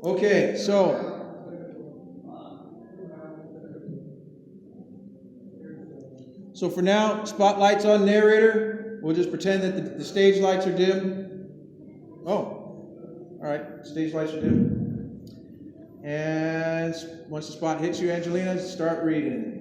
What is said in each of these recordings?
Okay, so for now, spotlight's on narrator. We'll just pretend that the stage lights are dim. Oh, all right, stage lights are dim. And once the spot hits you, Angelina, start reading.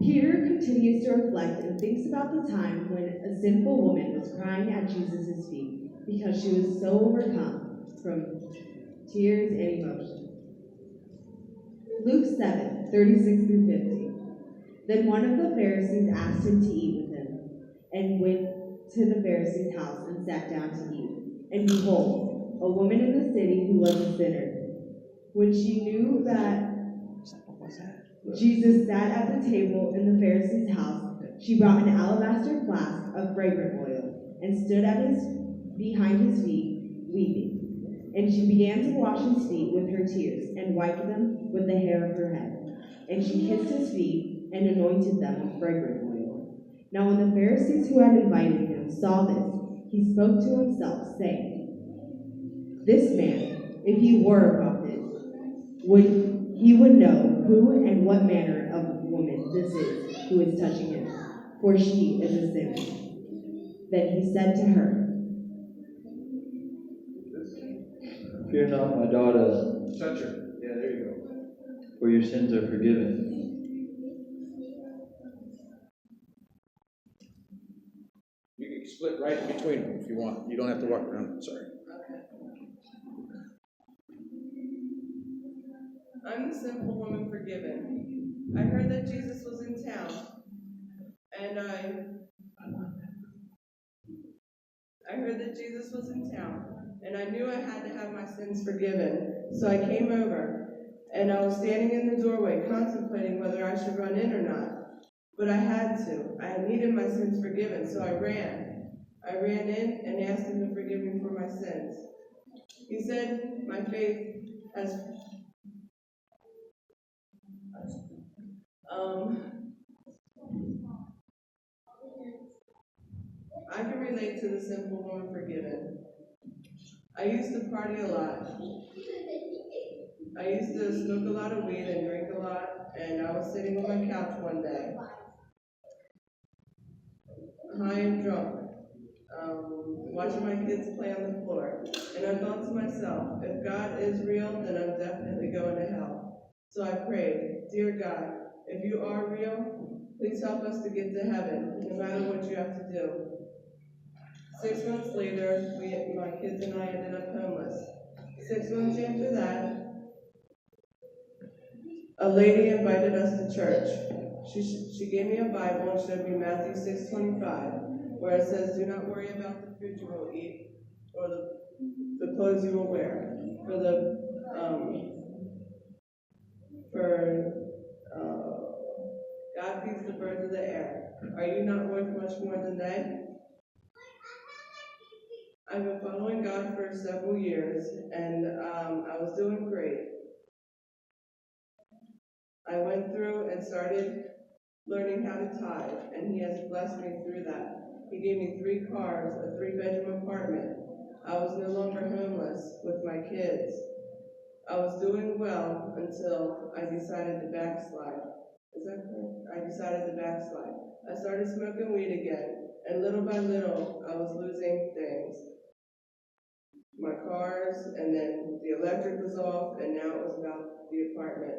Peter continues to reflect and thinks about the time when a sinful woman was crying at Jesus' feet because she was so overcome from tears and emotion. Luke 7:36 through 50. Then one of the Pharisees asked him to eat with him, and went to the Pharisee's house and sat down to eat. And behold, a woman in the city who was a sinner, when she knew that Jesus sat at the table in the Pharisee's house, she brought an alabaster flask of fragrant oil and stood behind his feet, weeping. And she began to wash his feet with her tears and wiped them with the hair of her head. And she kissed his feet and anointed them with fragrant oil. Now when the Pharisees who had invited him saw this, he spoke to himself, saying, "This man, if he were a prophet, would know who and what manner of woman this is who is touching him, for she is a sinner." Then he said to her, "Fear not, my daughter, Touch her. Yeah, there you go. for your sins are forgiven." You can split right in between them if you want. You don't have to walk around. Sorry. I'm the simple woman forgiven. I heard that Jesus was in town, and I heard that Jesus was in town, and I knew I had to have my sins forgiven. So I came over, and I was standing in the doorway contemplating whether I should run in or not. But I had to. I needed my sins forgiven, so I ran. I ran in and asked him to forgive me for my sins. He said, "My faith has I can relate to the simple woman forgiven. I used to party a lot. I used to smoke a lot of weed and drink a lot, and I was sitting on my couch one day, high and drunk, watching my kids play on the floor. And I thought to myself, if God is real, then I'm definitely going to hell. So I prayed, "Dear God, if you are real, please help us to get to heaven, no matter what you have to do." 6 months later, my kids and I ended up homeless. 6 months after that, a lady invited us to church. She gave me a Bible and showed me Matthew 6:25, where it says, "Do not worry about the food you will eat or the clothes you will wear. For God feeds the birds of the air. Are you not worth much more than they?" I've been following God for several years, and I was doing great. I went through and started learning how to tithe, and He has blessed me through that. He gave me 3 cars, a 3-bedroom apartment. I was no longer homeless with my kids. I was doing well until I decided to backslide. Is that correct? I decided to backslide. I started smoking weed again, and little by little, I was losing things. My cars, and then the electric was off, and now it was about the apartment.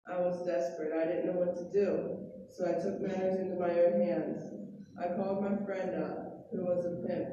I was desperate. I didn't know what to do, so I took matters into my own hands. I called my friend up, who was a pimp,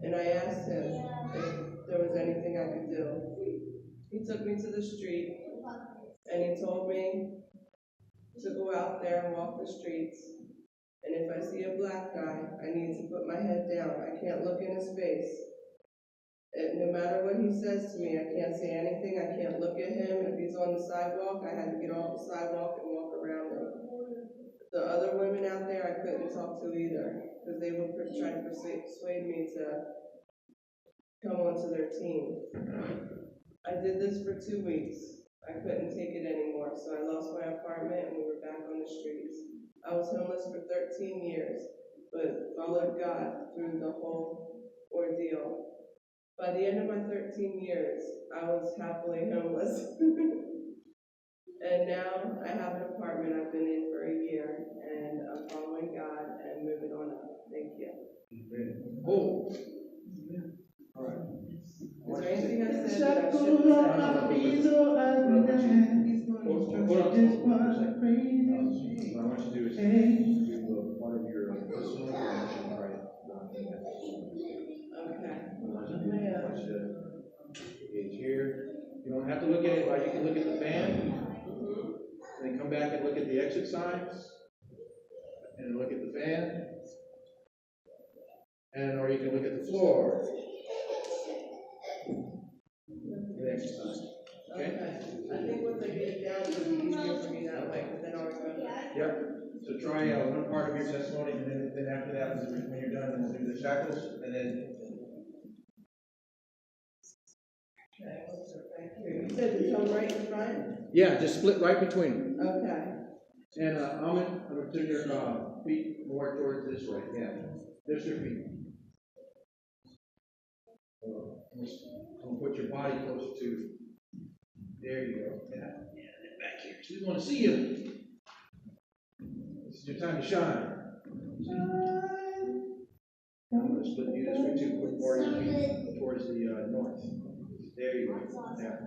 and I asked him if there was anything I could do. He took me to the street, and he told me to go out there and walk the streets. And if I see a black guy, I need to put my head down. I can't look in his face. No matter what he says to me, I can't say anything. I can't look at him. If he's on the sidewalk, I had to get off the sidewalk and walk around him. The other women out there, I couldn't talk to either, because they would try to persuade me to come onto their team. I did this for 2 weeks. I couldn't take it anymore, so I lost my apartment and we were back on the streets. I was homeless for 13 years, but followed God through the whole ordeal. By the end of my 13 years, I was happily homeless. And now I have an apartment I've been in for a year, and I'm following God and moving on up. Thank you. Oh. All right. Is there anything I said that I shouldn't say? Hold on. Hold on for a second. What I want you to do is do part of your personal information, all right? Okay. I want you to engage here. You don't have to look at anybody. You can look at the fan, then come back and look at the exit signs, and look at the fan, and or you can look at the floor. The exit signs. Okay? I think once I get it down, it'll be easier for me that way, because then I'll remember. Yep. So try one part of your testimony, and then after that, when you're done, then we'll do the shackles, and then. Okay, thank you. You said to come right in front? Yeah, just split right between them. Okay. And I'm gonna turn your feet more towards this way. Yeah, there's your feet. I'm gonna put your body closer to. There you go. Yeah. And back here. So we want to see you. This is your time to shine. I'm gonna split you this way too. Put more of your feet towards the north. There you go. Yeah.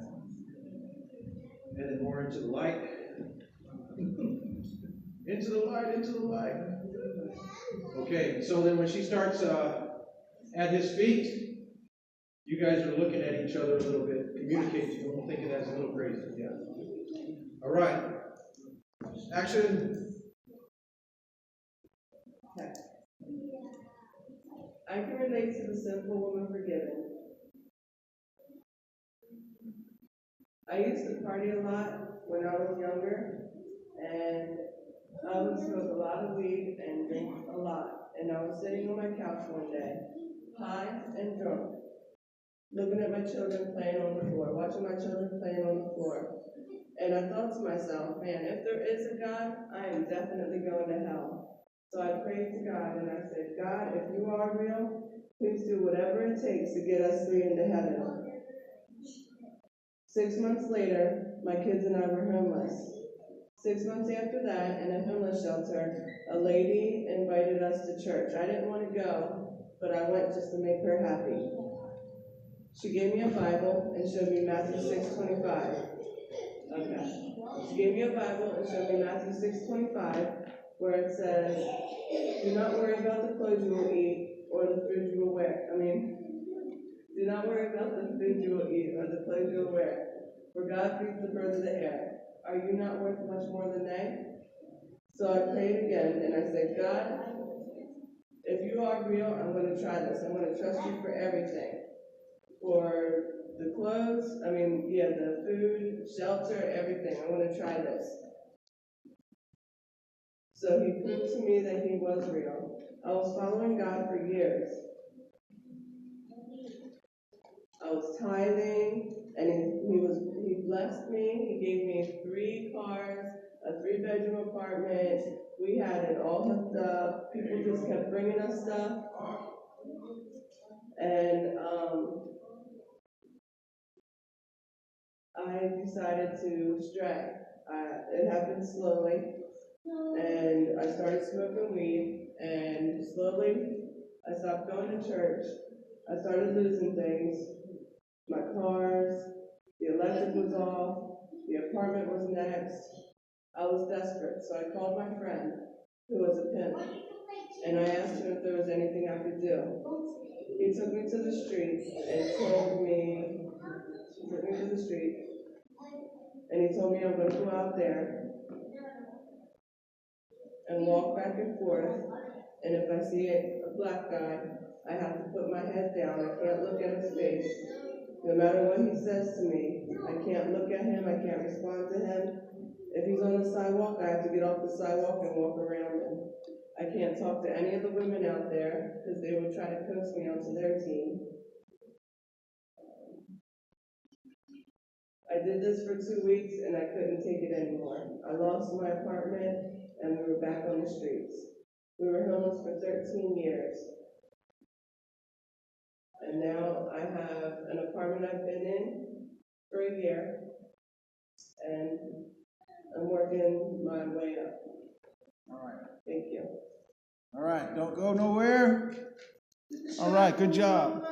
And then more into the light. Into the light, into the light. Okay, so then when she starts at his feet, you guys are looking at each other a little bit, communicating. Don't think of that as a little crazy. Yeah. All right. Action. Okay. I can relate to the simple woman forgiven. I used to party a lot when I was younger, and I would smoke a lot of weed and drink a lot. And I was sitting on my couch one day, high and drunk, looking at my children playing on the floor, watching my children playing on the floor. And I thought to myself, man, if there is a God, I am definitely going to hell. So I prayed to God and I said, God, if you are real, please do whatever it takes to get us three into heaven. 6 months later, my kids and I were homeless. 6 months after that, in a homeless shelter, a lady invited us to church. I didn't want to go, but I went just to make her happy. She gave me a Bible and showed me Matthew 6:25. Okay. She gave me a Bible and showed me Matthew 6:25, where it says, do not worry about the clothes you will eat or the food you will wear. Do not worry about the food you will eat or the clothes you will wear, for God feeds the birds of the air. Are you not worth much more than they? So I prayed again, and I said, God, if you are real, I'm going to try this. I'm going to trust you for everything. For the clothes, the food, shelter, everything. I'm going to try this. So he proved to me that he was real. I was following God for years. I was tithing, and he blessed me. He gave me 3 cars, a 3-bedroom apartment. We had it all hooked up. People just kept bringing us stuff. And I decided to stray. It happened slowly, and I started smoking weed, and slowly I stopped going to church. I started losing things. My cars, the electric was off, the apartment was next. I was desperate, so I called my friend, who was a pimp, and I asked him if there was anything I could do. He took me to the street and told me, I'm going to go out there and walk back and forth, and if I see a black guy, I have to put my head down. I can't look at his face. No matter what he says to me, I can't look at him, I can't respond to him. If he's on the sidewalk, I have to get off the sidewalk and walk around him. I can't talk to any of the women out there because they would try to coax me onto their team. I did this for 2 weeks and I couldn't take it anymore. I lost my apartment and we were back on the streets. We were homeless for 13 years. And now I have an apartment I've been in for a year, and I'm working my way up. All right. Thank you. All right, don't go nowhere. All right, good job.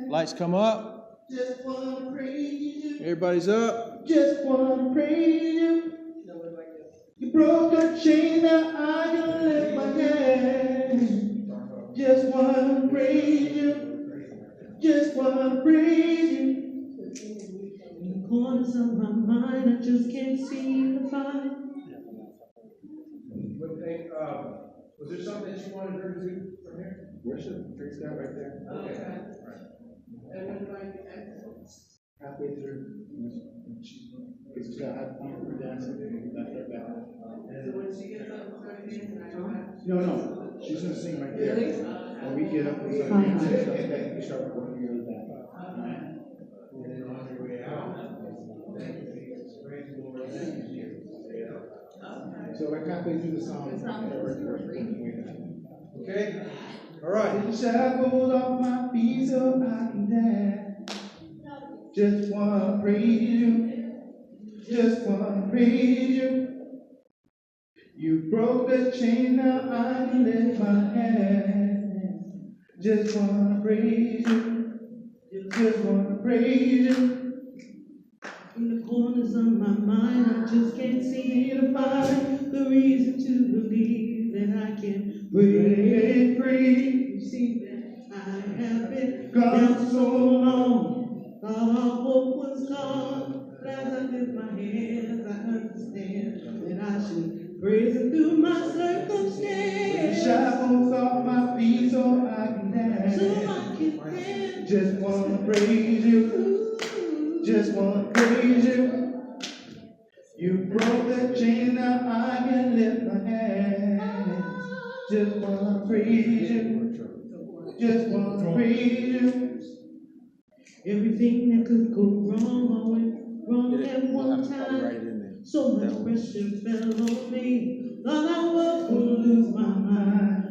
Lights come up. Just wanna praise you. Everybody's up. Just wanna praise you. No one like this. You broke a chain that I can lift my hand. Just wanna praise you. Just wanna praise you. In the corners of my mind, I just can't seem to find. Was there something that you wanted her to do from here? Worship, praise God right there. Okay. And when do I get Halfway through. Because she's got high point for dancing. That's right back. So when she gets up and starts dancing, I go back? No, she's gonna sing right there. Really? When we get up and start dancing, okay, we start working your back. Okay. And then on your way out, thank you, Jesus. Praise the Lord. Thank you, Jesus. So like halfway through the song. Okay? All right. Take the shackles off my feet so I can dance. Just wanna praise you. Just wanna praise you. You broke the chain, now I can lift my hand. Just wanna praise you. Just wanna praise you. In the corners of my mind, I just can't seem to find the reason to believe that I can break free. You see that I have been gone so long, thought all hope was gone. But as I lift my hands, I understand that I should praise Him through my circumstance. The shackles off my feet so I can dance. So I can dance. Just wanna praise you. Just wanna praise you. You broke the chain, now I can lift my hands. Just wanna praise you. Just wanna praise you. Everything that could go wrong went wrong at one time. So much pressure fell on me. Thought I was gonna lose my mind.